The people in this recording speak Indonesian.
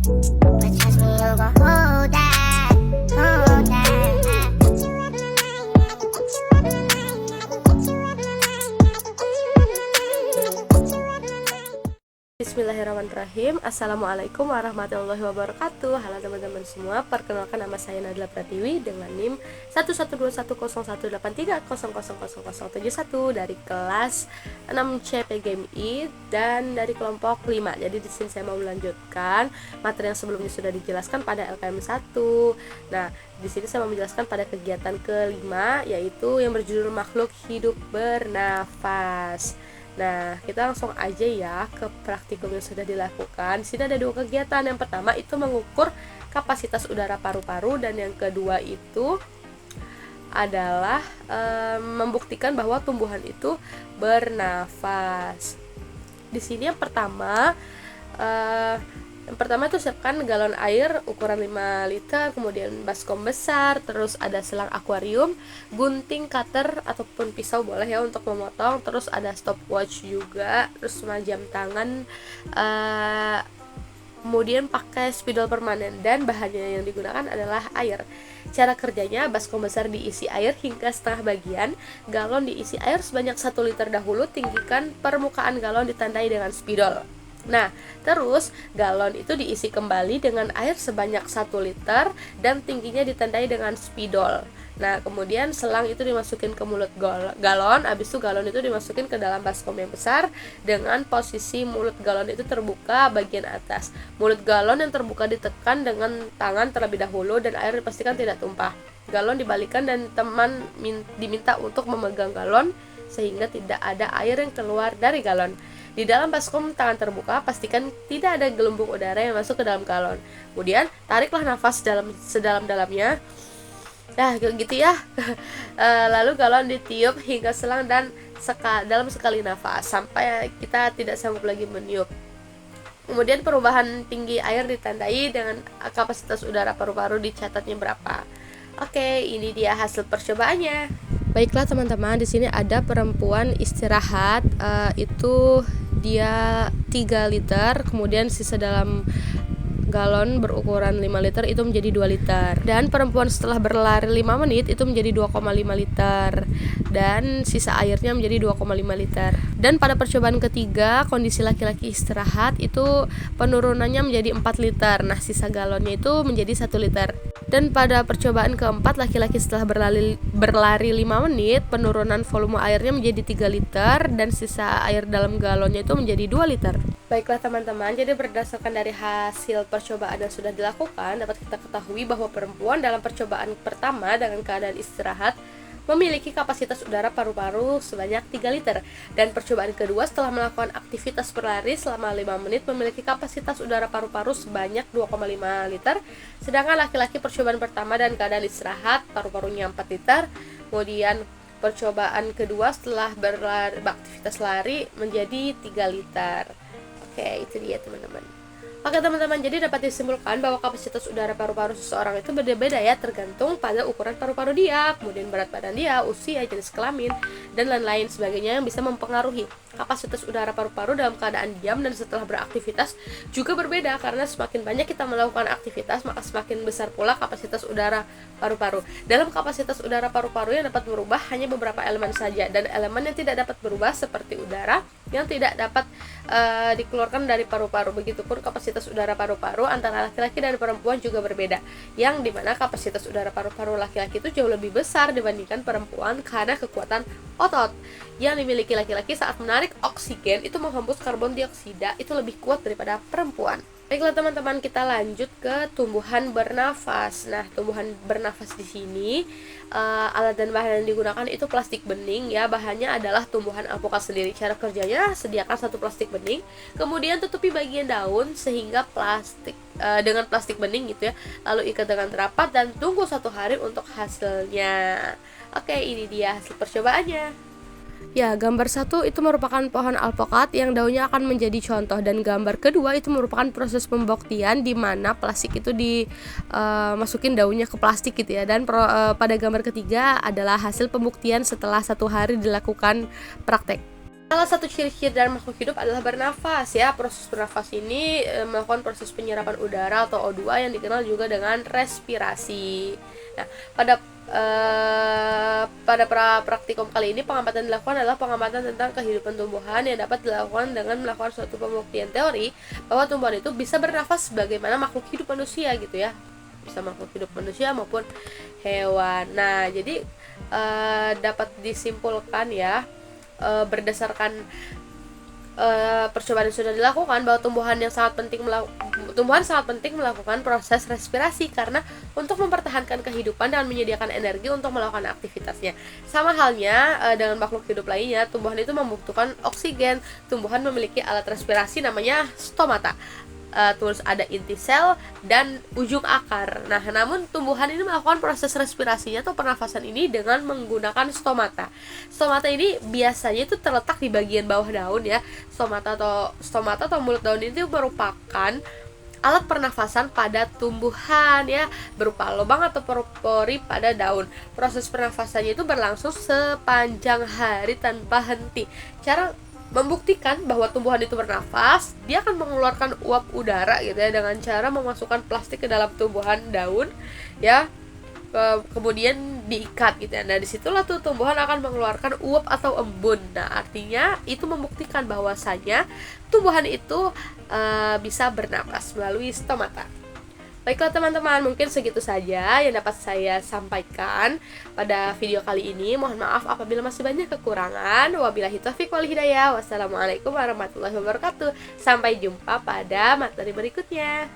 But trust me, I'm gon' hold that, hold that. Bismillahirrahmanirrahim. Assalamualaikum warahmatullahi wabarakatuh. Halo teman-teman semua, perkenalkan nama saya Nadila Pratiwi dengan NIM 1121013000071 dari kelas 6 CPGMI dan dari kelompok 5. Jadi di sini saya mau melanjutkan materi yang sebelumnya sudah dijelaskan pada LKM 1. Nah, di sini saya mau menjelaskan pada kegiatan kelima, yaitu yang berjudul makhluk hidup bernafas. Nah, kita langsung aja ya ke praktikum yang sudah dilakukan. Di sini ada dua kegiatan. Yang pertama itu mengukur kapasitas udara paru-paru, dan yang kedua itu adalah membuktikan bahwa tumbuhan itu bernafas. Di sini yang pertama itu siapkan galon air ukuran 5 liter, kemudian baskom besar, terus ada selang akuarium, gunting, cutter ataupun pisau boleh ya untuk memotong, terus ada stopwatch juga, terus sama jam tangan, kemudian pakai spidol permanen, dan bahannya yang digunakan adalah air. Cara kerjanya, baskom besar diisi air hingga setengah bagian, galon diisi air sebanyak 1 liter dahulu, tinggikan permukaan galon ditandai dengan spidol. Nah, terus galon itu diisi kembali dengan air sebanyak 1 liter dan tingginya ditandai dengan spidol. Nah, kemudian selang itu dimasukin ke mulut galon, habis itu galon itu dimasukin ke dalam baskom yang besar dengan posisi mulut galon itu terbuka bagian atas. Mulut galon yang terbuka ditekan dengan tangan terlebih dahulu dan air dipastikan tidak tumpah. Galon dibalikan dan teman diminta untuk memegang galon sehingga tidak ada air yang keluar dari galon. Di dalam baskom tangan terbuka, pastikan tidak ada gelembung udara yang masuk ke dalam galon. Kemudian, tariklah nafas sedalam-dalamnya. Nah, gitu ya. Lalu galon ditiup hingga selang dan dalam sekali nafas sampai kita tidak sanggup lagi meniup. Kemudian perubahan tinggi air ditandai dengan kapasitas udara paru-paru dicatatnya berapa. Oke, ini dia hasil percobaannya. Baiklah teman-teman, di sini ada perempuan istirahat, itu dia 3 liter, kemudian sisa dalam galon berukuran 5 liter itu menjadi 2 liter, dan perempuan setelah berlari 5 menit itu menjadi 2,5 liter, dan sisa airnya menjadi 2,5 liter. Dan pada percobaan ketiga, kondisi laki-laki istirahat itu penurunannya menjadi 4 liter, nah sisa galonnya itu menjadi 1 liter. Dan pada percobaan keempat, laki-laki setelah berlari 5 menit, penurunan volume airnya menjadi 3 liter dan sisa air dalam galonnya itu menjadi 2 liter. Baiklah teman-teman, jadi berdasarkan dari hasil percobaan yang sudah dilakukan, dapat kita ketahui bahwa perempuan dalam percobaan pertama dengan keadaan istirahat memiliki kapasitas udara paru-paru sebanyak 3 liter, dan percobaan kedua setelah melakukan aktivitas berlari selama 5 menit memiliki kapasitas udara paru-paru sebanyak 2,5 liter, sedangkan laki-laki percobaan pertama dan keadaan istirahat paru-parunya 4 liter. Kemudian percobaan kedua setelah beraktivitas lari menjadi 3 liter. Oke, itu dia teman-teman. Oke teman-teman, jadi dapat disimpulkan bahwa kapasitas udara paru-paru seseorang itu beda-beda ya, tergantung pada ukuran paru-paru dia, kemudian berat badan dia, usia, jenis kelamin, dan lain-lain sebagainya yang bisa mempengaruhi. Kapasitas udara paru-paru dalam keadaan diam dan setelah beraktivitas juga berbeda, karena semakin banyak kita melakukan aktivitas, maka semakin besar pula kapasitas udara paru-paru. Dalam kapasitas udara paru-paru yang dapat berubah hanya beberapa elemen saja, dan elemen yang tidak dapat berubah seperti udara yang tidak dapat dikeluarkan dari paru-paru. Begitupun kapasitas udara paru-paru antara laki-laki dan perempuan juga berbeda, yang dimana kapasitas udara paru-paru laki-laki itu jauh lebih besar dibandingkan perempuan karena kekuatan otot yang dimiliki laki-laki saat menarik oksigen itu menghembus karbon dioksida itu lebih kuat daripada perempuan. Baiklah teman-teman, kita lanjut ke tumbuhan bernafas. Nah, tumbuhan bernafas di sini alat dan bahan yang digunakan itu plastik bening ya. Bahannya adalah tumbuhan alpukat sendiri. Cara kerjanya, sediakan 1 plastik bening, kemudian tutupi bagian daun sehingga dengan plastik bening gitu ya. Lalu ikat dengan rapat dan tunggu 1 hari untuk hasilnya. Oke, ini dia hasil percobaannya. Ya, gambar 1 itu merupakan pohon alpukat yang daunnya akan menjadi contoh, dan gambar kedua itu merupakan proses pembuktian di mana plastik itu dimasukin daunnya ke plastik gitu ya. Dan pada gambar ketiga adalah hasil pembuktian setelah 1 hari dilakukan praktek. Salah satu ciri-ciri dari makhluk hidup adalah bernafas ya. Proses bernafas ini melakukan proses penyerapan udara atau O2 yang dikenal juga dengan respirasi. Nah, pada praktikum kali ini pengamatan dilakukan adalah pengamatan tentang kehidupan tumbuhan yang dapat dilakukan dengan melakukan suatu pembuktian teori bahwa tumbuhan itu bisa bernafas sebagaimana makhluk hidup manusia gitu ya. Bisa makhluk hidup manusia maupun hewan. Nah, jadi dapat disimpulkan ya berdasarkan percobaan yang sudah dilakukan bahwa tumbuhan sangat penting melakukan proses respirasi karena untuk mempertahankan kehidupan dan menyediakan energi untuk melakukan aktivitasnya. Sama halnya dengan makhluk hidup lainnya, tumbuhan itu membutuhkan oksigen. Tumbuhan memiliki alat respirasi namanya stomata. Terus ada inti sel dan ujung akar. Nah, namun tumbuhan ini melakukan proses respirasinya atau pernafasan ini dengan menggunakan stomata. Stomata ini biasanya itu terletak di bagian bawah daun ya. Stomata atau mulut daun ini merupakan alat pernafasan pada tumbuhan ya, berupa lubang atau pori pada daun. Proses pernafasannya itu berlangsung sepanjang hari tanpa henti. Cara membuktikan bahwa tumbuhan itu bernafas, dia akan mengeluarkan uap udara gitu ya dengan cara memasukkan plastik ke dalam tumbuhan daun ya, kemudian diikat gitu ya. Nah, disitulah tuh tumbuhan akan mengeluarkan uap atau embun. Nah, artinya itu membuktikan bahwasanya tumbuhan itu bisa bernafas melalui stomata. Baiklah teman-teman, mungkin segitu saja yang dapat saya sampaikan pada video kali ini. Mohon maaf apabila masih banyak kekurangan. Wabillahi taufiq wal hidayah. Wassalamualaikum warahmatullahi wabarakatuh. Sampai jumpa pada materi berikutnya.